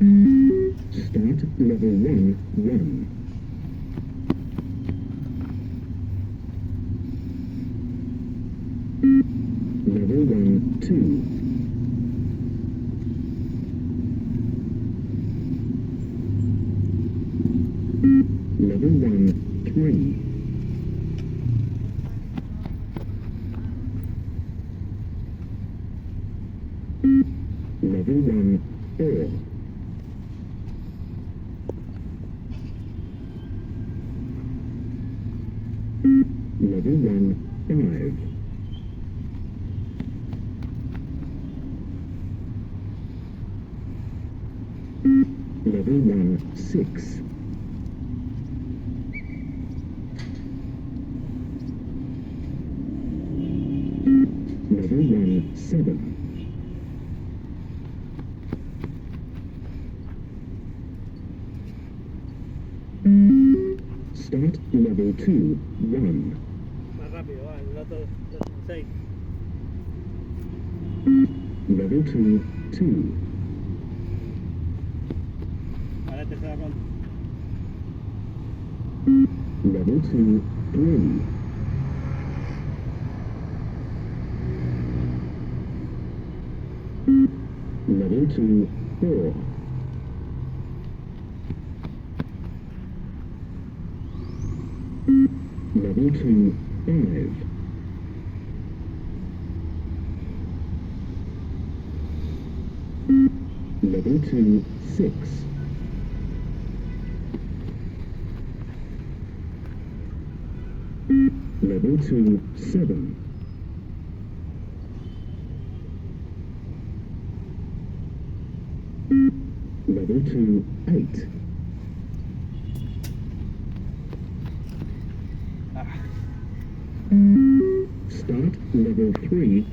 Start level 1, 1. Level 1, 2. Level 1, 3. Level 1, 4. Level 1, 5. Level 1, 6. Level 1, 7. Start level 2, 1. Más rápido, va, el otro 6. Level 2, 2. Ahora tercera ronda. Level 2, 3. Level 2, 4. Level 2, 5. Level 2, 6. Level 2, 7. Level 2, 8. Start level 3.